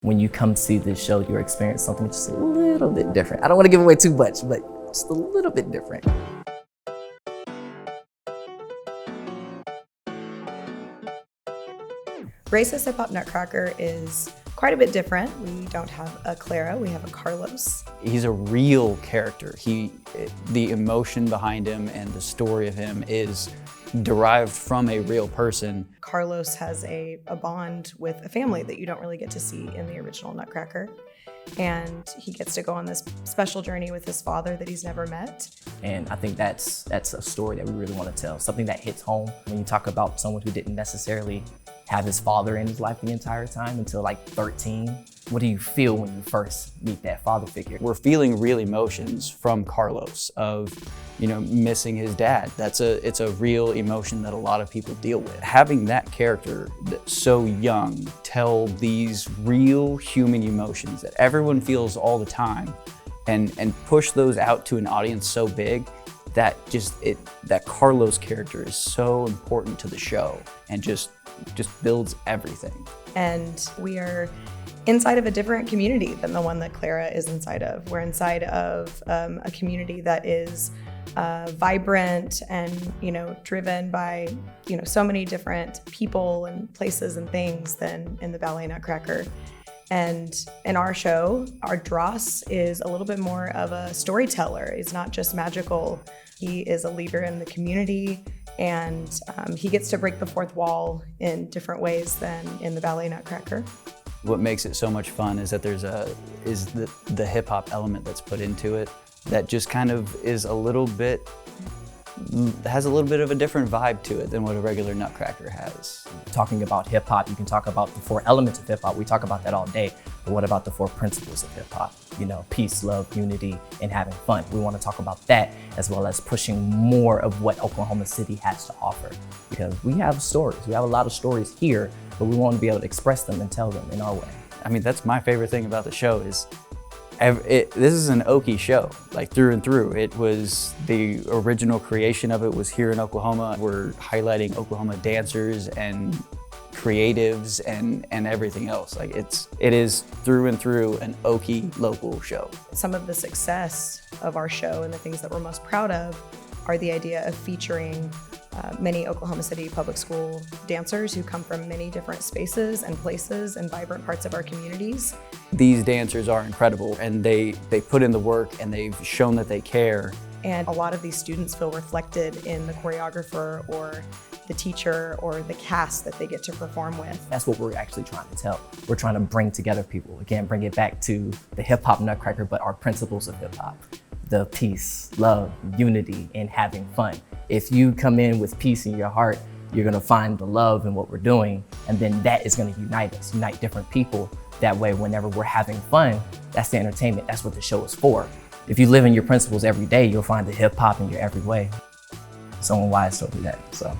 When you come see this show, you'll experience something just a little bit different. I don't want to give away too much, but just a little bit different. Racist Hip Hop Nutcracker is quite a bit different. We don't have a Clara, we have a Carlos. He's a real character. The emotion behind him and the story of him is derived from a real person. Carlos has a bond with a family that you don't really get to see in the original Nutcracker. And he gets to go on this special journey with his father that he's never met. And I think that's a story that we really want to tell, something that hits home when you talk about someone who didn't necessarily have his father in his life the entire time until like 13. What do you feel when you first meet that father figure? We're feeling real emotions from Carlos of, missing his dad. It's a real emotion that a lot of people deal with. Having that character that's so young tell these real human emotions that everyone feels all the time and push those out to an audience so big that that Carlos character is so important to the show and just builds everything. And we are inside of a different community than the one that Clara is inside of. We're inside of a community that is vibrant and driven by so many different people and places and things than in the Ballet Nutcracker. And in our show, our Dross is a little bit more of a storyteller. He's not just magical. He is a leader in the community, and he gets to break the fourth wall in different ways than in the Ballet Nutcracker. What makes it so much fun is that there's the hip hop element that's put into it that just kind of has a little bit of a different vibe to it than what a regular Nutcracker has. Talking about hip hop, you can talk about the 4 elements of hip hop. We talk about that all day, but what about the 4 principles of hip hop? Peace, love, unity, and having fun. We want to talk about that as well as pushing more of what Oklahoma City has to offer. Because we have stories, we have a lot of stories here, but we want to be able to express them and tell them in our way. I mean, that's my favorite thing about the show is this is an Okie show, like through and through. It was the original creation of it was here in Oklahoma. We're highlighting Oklahoma dancers and creatives and everything else. Like it is through and through an Okie local show. Some of the success of our show and the things that we're most proud of are the idea of featuring many Oklahoma City public school dancers who come from many different spaces and places and vibrant parts of our communities. These dancers are incredible, and they put in the work and they've shown that they care. And a lot of these students feel reflected in the choreographer or the teacher or the cast that they get to perform with. That's what we're actually trying to tell. We're trying to bring together people. Again, bring it back to the Hip Hop Nutcracker, but our principles of hip hop. The peace, love, unity, and having fun. If you come in with peace in your heart, you're gonna find the love in what we're doing, and then that is gonna unite us, unite different people. That way, whenever we're having fun, that's the entertainment, that's what the show is for. If you live in your principles every day, you'll find the hip hop in your every way. Someone wise told me that, so.